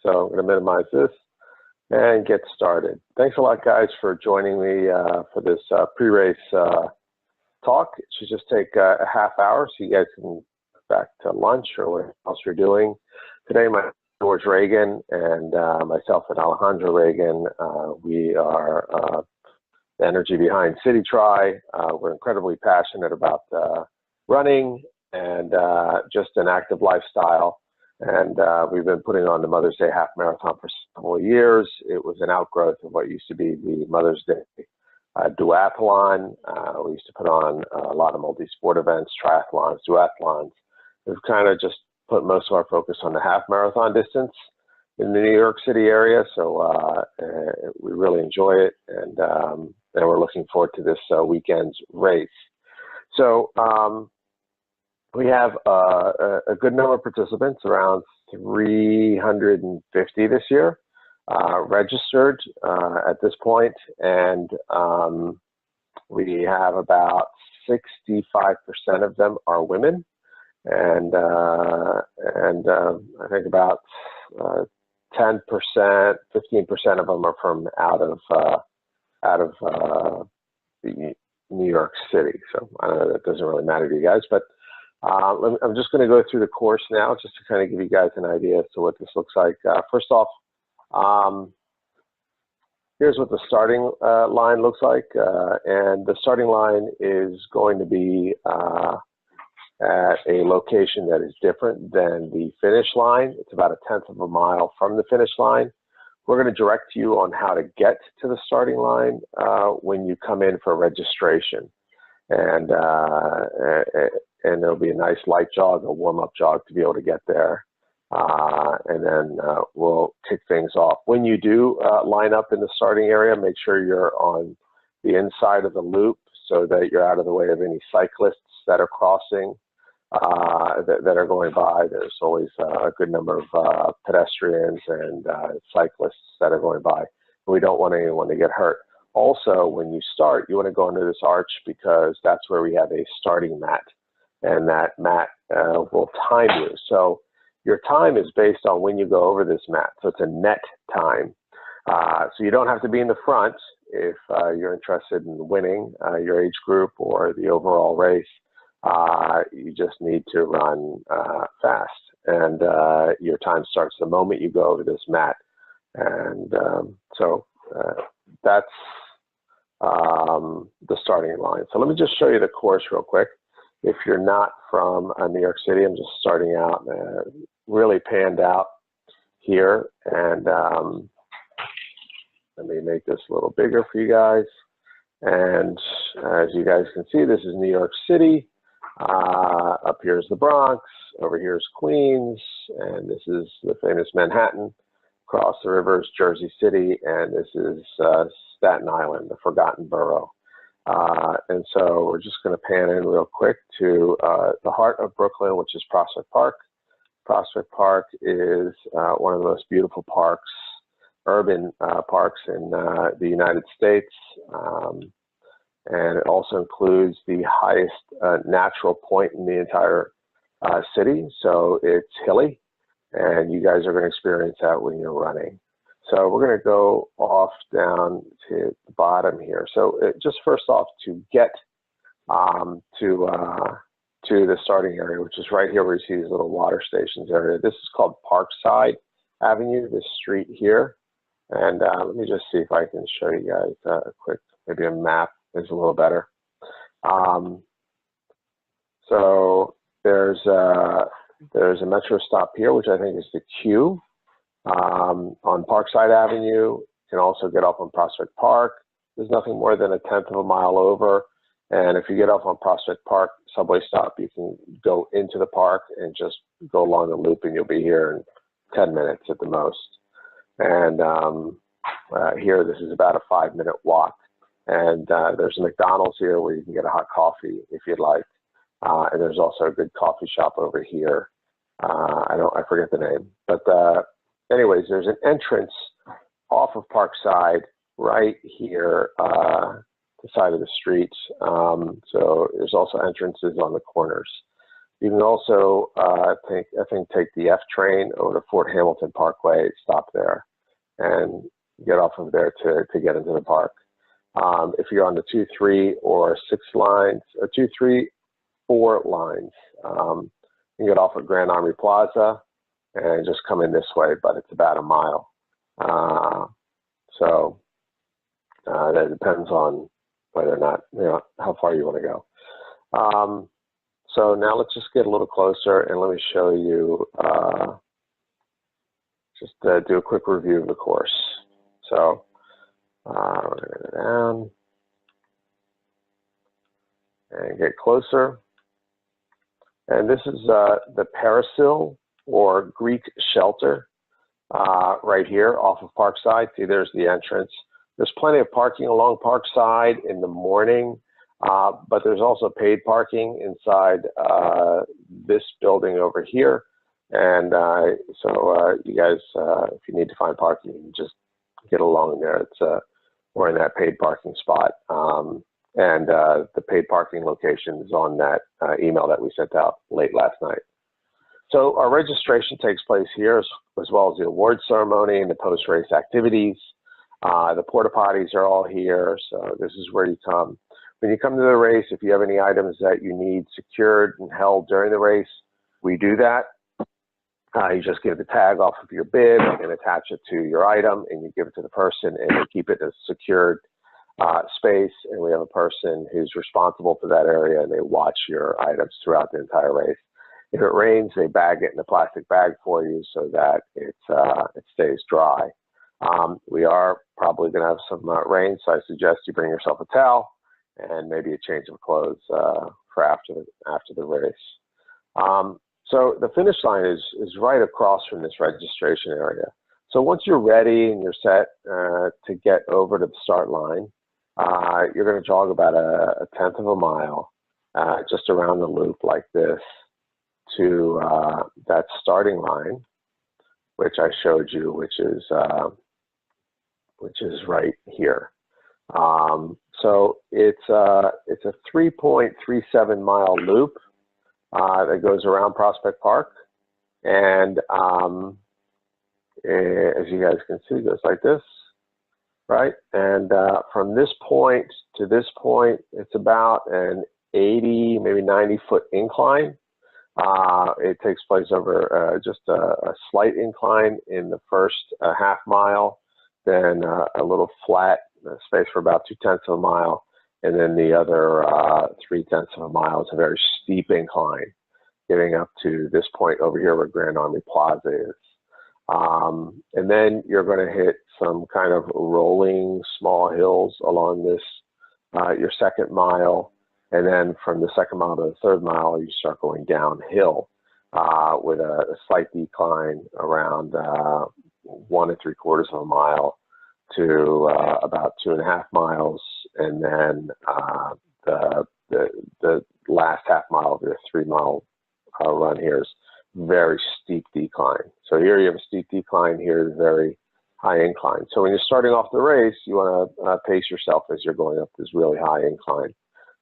So I'm going to minimize this and get started. Thanks a lot, guys, for joining me for this pre-race talk. It should just take a half hour, so you guys can go back to lunch or what else you're doing. Today, George Reagan and myself and Alejandro Reagan, we are the energy behind CityTri. We're incredibly passionate about running and just an active lifestyle. And we've been putting on the Mother's Day half marathon for several years. It was an outgrowth of what used to be the Mother's Day duathlon. We used to put on a lot of multi-sport events, triathlons, duathlons. We've kind of just put most of our focus on the half marathon distance in the New York City area. So we really enjoy it. And we're looking forward to this weekend's race. So we have a good number of participants, around 350 this year, registered at this point, and we have about 65% of them are women, and I think about 10%, 15% of them are from out of the New York City. So I don't know, that doesn't really matter to you guys, but I'm just going to go through the course now just to kind of give you guys an idea as to what this looks like. First off, here's what the starting line looks like. And the starting line is going to be at a location that is different than the finish line. It's about 1/10 of a mile from the finish line. We're going to direct you on how to get to the starting line when you come in for registration. And there'll be a nice light jog, a warm-up jog to be able to get there. And then we'll kick things off. When you do line up in the starting area, make sure you're on the inside of the loop so that you're out of the way of any cyclists that are crossing, that are going by. There's always a good number of pedestrians and cyclists that are going by. We don't want anyone to get hurt. Also, when you start, you want to go under this arch because that's where we have a starting mat, and that mat will time you. So your time is based on when you go over this mat. So it's a net time. So you don't have to be in the front if you're interested in winning your age group or the overall race. You just need to run fast, and your time starts the moment you go over this mat. And so that's the starting line. So let me just show you the course real quick. If you're not from New York City, I'm just starting out really panned out here. And let me make this a little bigger for you guys. And as you guys can see, this is New York City. Up here is the Bronx. Over here is Queens. And this is the famous Manhattan. Across the river is Jersey City. And this is Staten Island, the forgotten borough. And so we're just going to pan in real quick to the heart of Brooklyn, which is Prospect Park. Prospect Park is one of the most beautiful parks, urban parks in the United States. And it also includes the highest natural point in the entire city. So it's hilly, and you guys are going to experience that when you're running. So we're going to go off down to the bottom here. So just first off, to get to the starting area, which is right here where you see these little water stations area. This is called Parkside Avenue, this street here. And let me just see if I can show you guys a quick, maybe a map is a little better. So there's a metro stop here, which I think is the Q. On Parkside Avenue. You can also get off on Prospect Park. There's nothing more than 1/10 of a mile over. And if you get off on Prospect Park subway stop, you can go into the park and just go along the loop, and you'll be here in 10 minutes at the most. And here, this is about a 5-minute walk. And there's a McDonald's here where you can get a hot coffee if you'd like. And there's also a good coffee shop over here. I forget the name, but anyways, there's an entrance off of Parkside right here, the side of the street. So there's also entrances on the corners. You can also take the F train over to Fort Hamilton Parkway, stop there, and get off of there to get into the park. If you're on the 2, 3, or 6 lines, or 2, 3, 4 lines, you can get off at Grand Army Plaza and just come in this way, but it's about a mile. So that depends on whether or not, how far you want to go. So now let's just get a little closer and let me show you, just do a quick review of the course. So we're going to go down and get closer. And this is the Parasil, or Greek shelter, right here off of Parkside. See, there's the entrance. There's plenty of parking along Parkside in the morning, but there's also paid parking inside this building over here. And so you guys, if you need to find parking, you can just get along there. It's we're in that paid parking spot. And the paid parking location is on that email that we sent out late last night. So our registration takes place here, as well as the award ceremony and the post-race activities. The porta potties are all here, so this is where you come. When you come to the race, if you have any items that you need secured and held during the race, we do that. You just give the tag off of your bib and attach it to your item, and you give it to the person, and they keep it in a secured space, and we have a person who's responsible for that area, and they watch your items throughout the entire race. If it rains, they bag it in a plastic bag for you so that it stays dry. We are probably going to have some rain, so I suggest you bring yourself a towel and maybe a change of clothes for after the race. So the finish line is right across from this registration area. So once you're ready and you're set to get over to the start line, you're going to jog about a 1/10 of a mile just around the loop like this to that starting line, which I showed you, which is right here. So it's a 3.37 mile loop that goes around Prospect Park, and as you guys can see, it goes like this, right? And from this point to this point, it's about an 80, maybe 90-foot incline. It takes place over just a slight incline in the first half mile, then a little flat space for about 2/10 of a mile, and then the other 3/10 of a mile is a very steep incline, getting up to this point over here where Grand Army Plaza is. And then you're going to hit some kind of rolling small hills along this, your second mile. And then from the second mile to the third mile, you start going downhill with a slight decline around 1 3/4 of a mile to about 2.5 miles. And then the last half mile of your 3-mile run here is very steep decline. So here you have a steep decline, here is very high incline. So when you're starting off the race, you want to pace yourself as you're going up this really high incline.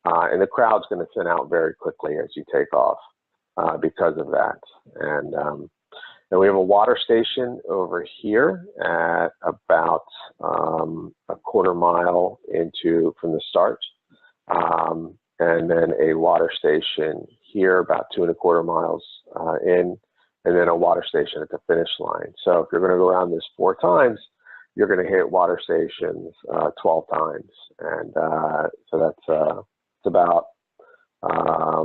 And the crowd's going to thin out very quickly as you take off because of that. And we have a water station over here at about a 1/4 mile from the start. And then a water station here about 2 1/4 miles in, and then a water station at the finish line. So if you're going to go around this 4 times, you're going to hit water stations 12 times. And so that's about a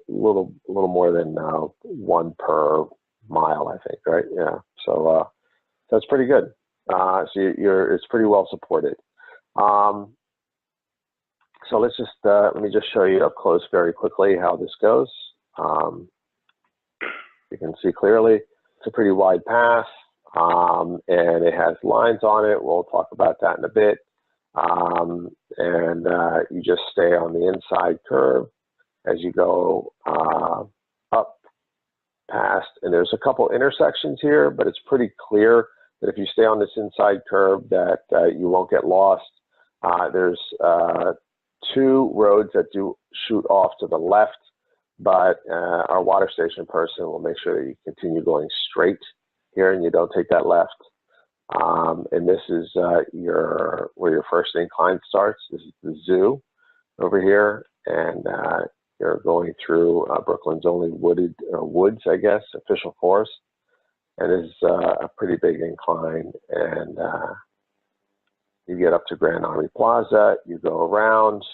little more than 1 per mile, I think, right? Yeah. So that's pretty good. So it's pretty well supported. So let's just let me just show you up close very quickly how this goes. You can see clearly it's a pretty wide path, and it has lines on it. We'll talk about that in a bit. And you just stay on the inside curve as you go up past. And there's a couple intersections here, but it's pretty clear that if you stay on this inside curve that you won't get lost. There's 2 roads that do shoot off to the left but our water station person will make sure that you continue going straight here and you don't take that left. And this is where your first incline starts. This is the zoo over here, and you're going through Brooklyn's only woods, I guess, official forest. And this is a pretty big incline, and you get up to Grand Army Plaza, you go around.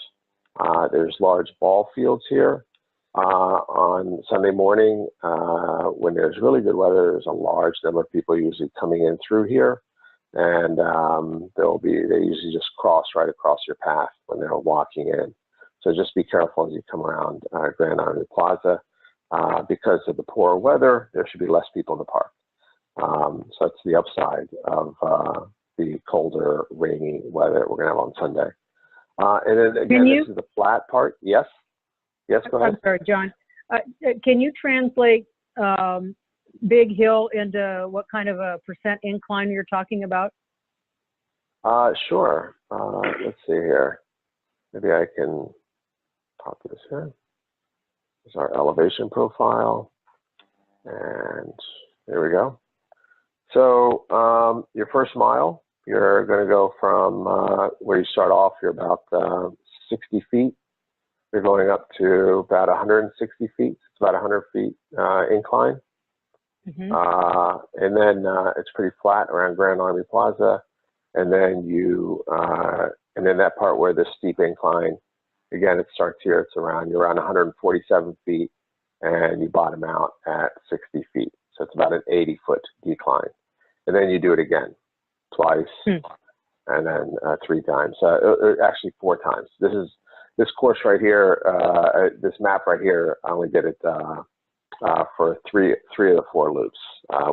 There's large ball fields here. On Sunday morning, when there's really good weather, there's a large number of people usually coming in through here. And they usually just cross right across your path when they're walking in. So just be careful as you come around Grand Army Plaza. Because of the poor weather, there should be less people in the park. So that's the upside of the colder, rainy weather we're going to have on Sunday. And then again, this is the flat part. Yes? Yes, go ahead. I'm sorry, John. Can you translate Big Hill into what kind of a percent incline you're talking about? Sure. Let's see here. Maybe I can pop this here. There's our elevation profile. And there we go. So your first mile, you're going to go from where you start off, you're about 60 feet. You're going up to about 160 feet. It's about 100 feet incline. Mm-hmm. And then it's pretty flat around Grand Army Plaza. And then and then that part where the steep incline, again, it starts here. You're around 147 feet, and you bottom out at 60 feet. So it's about an 80-foot decline. And then you do it again, twice, and then 3 times. Actually 4 times. This course right here, this map right here, I only did it for three of the 4 loops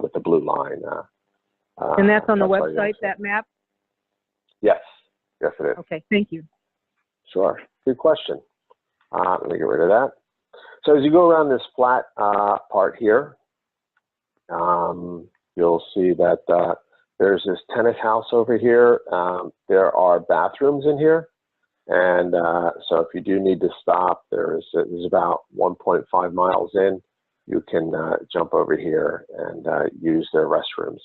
with the blue line. And that's on the website, that map? Yes. Yes, it is. Okay, thank you. Sure. Good question. Let me get rid of that. So as you go around this flat part here, you'll see that there's this tennis house over here. There are bathrooms in here. And so if you do need to stop, there's about 1.5 miles in. You can jump over here and use their restrooms.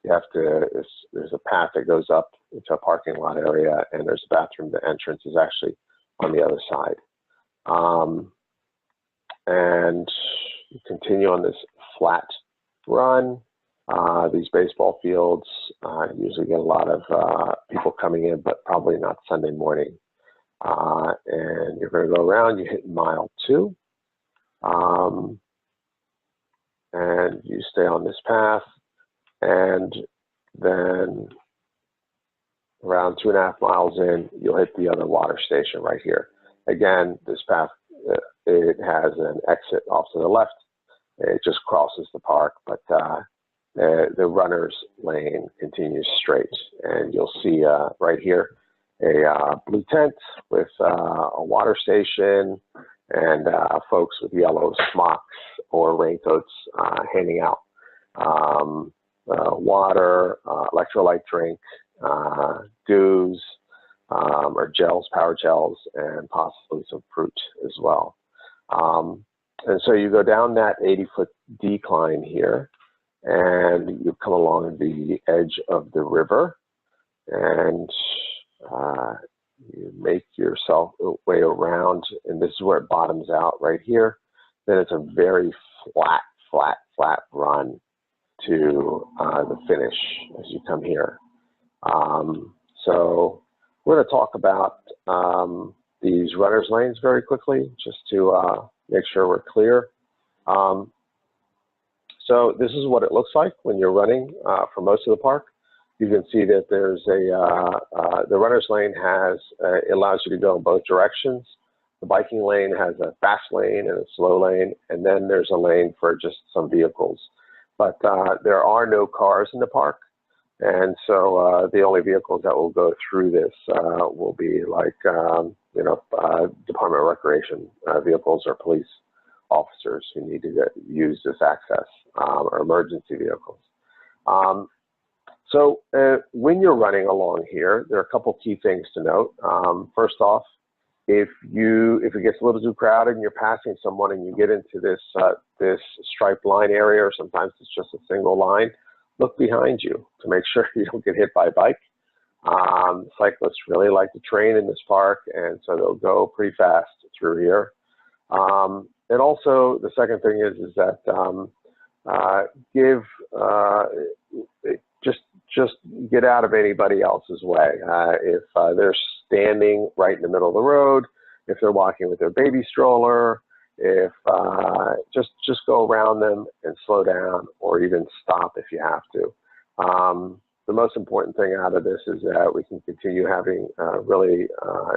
There's a path that goes up into a parking lot area, and there's a bathroom. The entrance is actually on the other side. And you continue on this flat run. These baseball fields usually get a lot of people coming in, but probably not Sunday morning. And you're going to go around. You hit mile 2. And you stay on this path. And then around 2.5 miles in, you'll hit the other water station right here. Again, this path, it has an exit off to the left. It just crosses the park, but the runner's lane continues straight. And you'll see right here a blue tent with a water station and folks with yellow smocks or raincoats handing out water, electrolyte drink, dews, or gels, power gels, and possibly some fruit as well. And so you go down that 80-foot decline here, and you come along the edge of the river, and you make yourself way around, and this is where it bottoms out right here. Then it's a very flat run to the finish as you come here. So we're going to talk about these runner's lanes very quickly, just to make sure we're clear. So this is what it looks like when you're running for most of the park. You can see that there's the runner's lane it allows you to go in both directions. The biking lane has a fast lane and a slow lane, and then there's a lane for just some vehicles. But there are no cars in the park, and so the only vehicles that will go through this will be like, Department of Recreation vehicles or police officers who need to use this access, or emergency vehicles. So when you're running along here, there are a couple key things to note. First off, if it gets a little too crowded and you're passing someone and you get into this striped line area, or sometimes it's just a single line, look behind you to make sure you don't get hit by a bike. Cyclists really like to train in this park, and so they'll go pretty fast through here. And also, the second thing is that just get out of anybody else's way. If they're standing right in the middle of the road, if they're walking with their baby stroller, if just go around them and slow down, or even stop if you have to. The most important thing out of this is that we can continue having really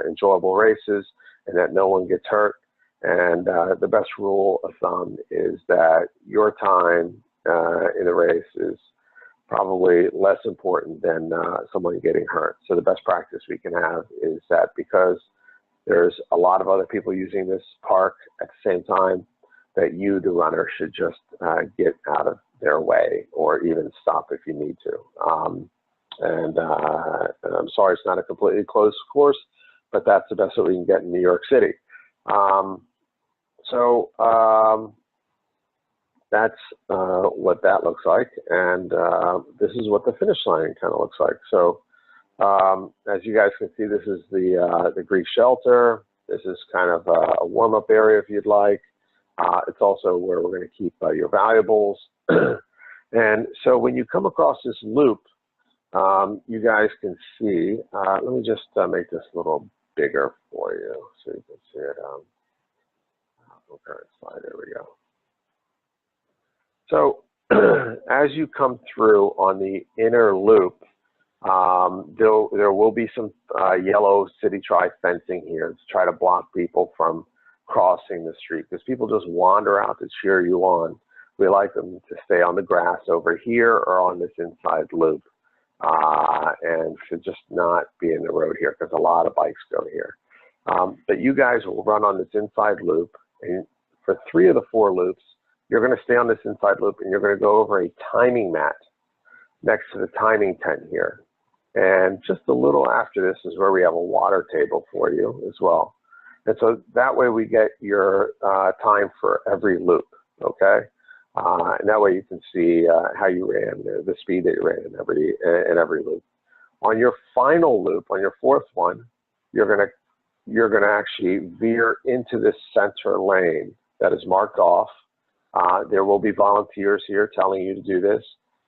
enjoyable races and that no one gets hurt. And the best rule of thumb is that your time in the race is probably less important than someone getting hurt. So the best practice we can have is that, because there's a lot of other people using this park at the same time, that you, the runner, should just get out of their way, or even stop if you need to. And I'm sorry it's not a completely closed course, but that's the best that we can get in New York City. That's what that looks like, and this is what the finish line kind of looks like. So as you guys can see, this is the Greek shelter. This is kind of a warm-up area if you'd like. It's also where we're going to keep your valuables. And so when you come across this loop, you guys can see, let me just make this a little bigger for you so you can see it. Current slide, there we go. So as you come through on the inner loop, there will be some yellow CityTri fencing here to try to block people from crossing the street, because people just wander out to cheer you on. We like them to stay on the grass over here or on this inside loop, and should just not be in the road here, because a lot of bikes go here. But you guys will run on this inside loop, and for 3 of the 4 loops, you're going to stay on this inside loop, and you're going to go over a timing mat next to the timing tent here. And just a little after this is where we have a water table for you as well. And so that way we get your time for every loop, okay? And that way you can see how you ran, the speed that you ran in every loop. On your final loop, on your 4th one, you're gonna actually veer into this center lane that is marked off. There will be volunteers here telling you to do this,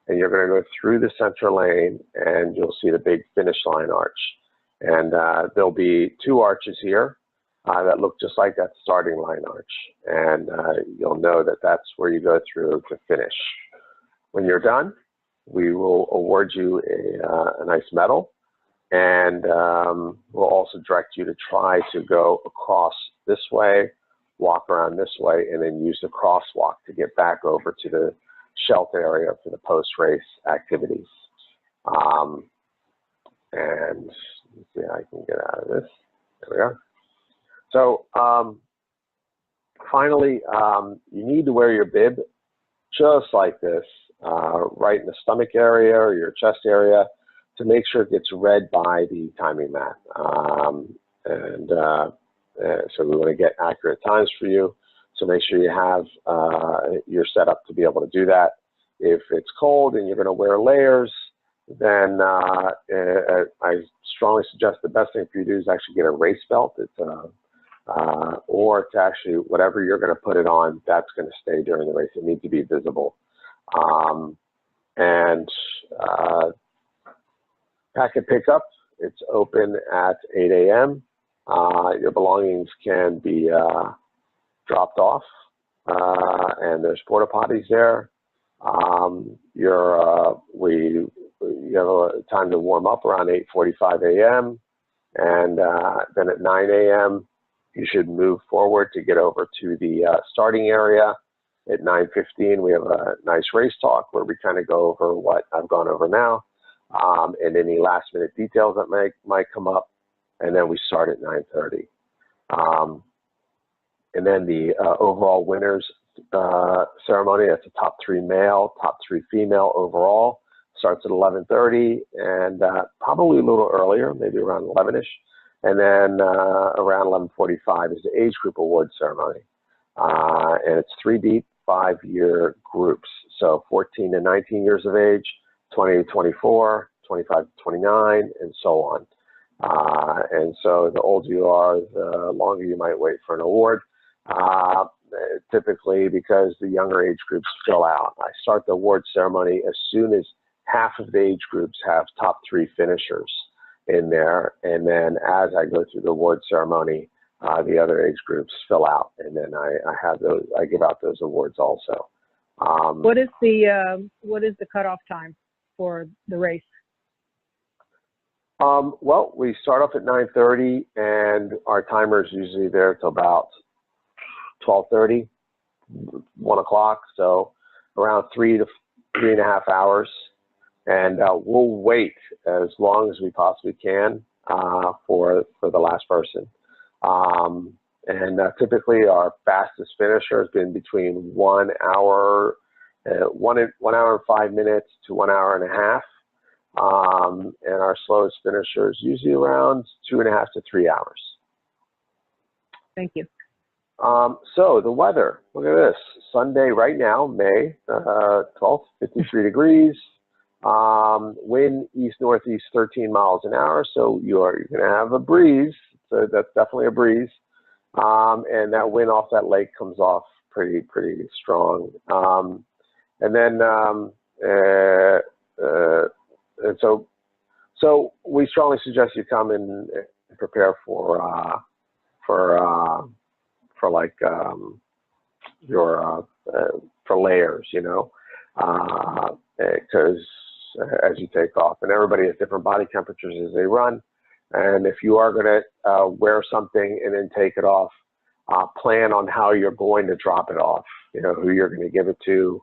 and you're going to go through the center lane, and you'll see the big finish line arch. And there'll be 2 arches here that look just like that starting line arch, and you'll know that that's where you go through to finish. When you're done, we will award you a nice medal, and we'll also direct you to try to go across this way, walk around this way, and then use the crosswalk to get back over to the shelter area for the post-race activities. And let's see how I can get out of this. There we are. So finally, you need to wear your bib just like this, right in the stomach area or your chest area, to make sure it gets read by the timing mat. So we want to get accurate times for you. So make sure you have your setup to be able to do that. If it's cold and you're going to wear layers, then I strongly suggest the best thing for you to do is actually get a race belt. Or to actually, whatever you're going to put it on, that's going to stay during the race. It needs to be visible. Packet pickup, it's open at 8 a.m. Your belongings can be dropped off, and there's porta potties there. You have a time to warm up around 8:45 a.m. and then at 9 a.m. you should move forward to get over to the starting area. At 9:15 we have a nice race talk where we kind of go over what I've gone over now, and any last minute details that might come up. And then we start at 9:30. And then the overall winners ceremony, that's a top 3 male, top 3 female overall, starts at 11:30, and probably a little earlier, maybe around 11ish. And then around 11:45 is the age group award ceremony. And it's 3 deep, 5-year groups. So 14 to 19 years of age, 20 to 24, 25 to 29, and so on. And so the older you are, the longer you might wait for an award. Typically, because the younger age groups fill out. I start the award ceremony as soon as half of the age groups have top 3 finishers in there. And then as I go through the award ceremony, the other age groups fill out. And then I give out those awards also. What is the cutoff time for the race? Well, we start off at 9:30, and our timer is usually there till about 12:30, 1 o'clock. So around 3 to 3.5 hours. And we'll wait as long as we possibly can for the last person. And typically our fastest finisher has been between 1 hour, 1 hour and 5 minutes to 1 hour and a half. And our slowest finisher is usually around 2.5 to 3 hours. Thank you. So the weather, look at this. Sunday right now, May 12th, 53 degrees. Wind east-northeast 13 miles an hour. So you're going to have a breeze. So that's definitely a breeze. And that wind off that lake comes off pretty strong. And then, and so we strongly suggest you come and prepare for like for layers, you know, because as you take off, and everybody has different body temperatures as they run. And if you are going to wear something and then take it off, plan on how you're going to drop it off, you know, who you're going to give it to,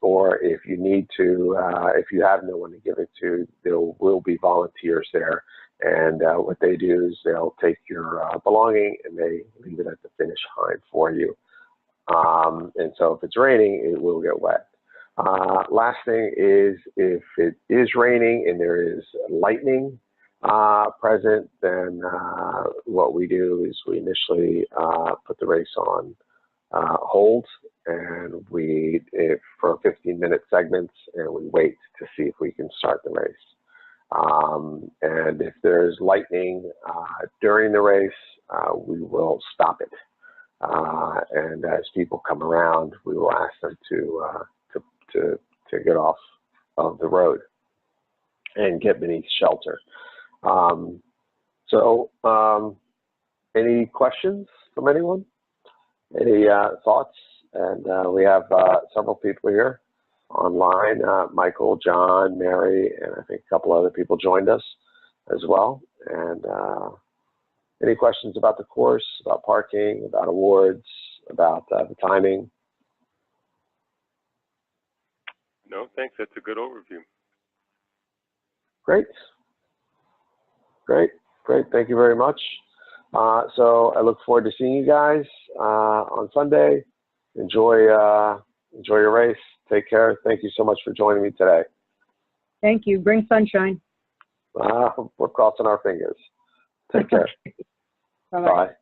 or if you need to, if you have no one to give it to, there will be volunteers there. And what they do is they'll take your belonging and they leave it at the finish line for you. And so if it's raining, it will get wet. Last thing is, if it is raining and there is lightning present, then what we do is we initially put the race on hold, and for 15-minute segments, and we wait to see if we can start the race. And if there's lightning during the race, we will stop it. And as people come around, we will ask them to get off of the road and get beneath shelter. Any questions from anyone? Any thoughts? And we have several people here online, Michael, John, Mary, and I think a couple other people joined us as well. And any questions about the course, about parking, about awards, about the timing? No, thanks. That's a good overview. Great. Thank you very much. So I look forward to seeing you guys on Sunday. Enjoy your race. Take care. Thank you so much for joining me today. Thank you. Bring sunshine. We're crossing our fingers. Take care. Bye-bye. Bye.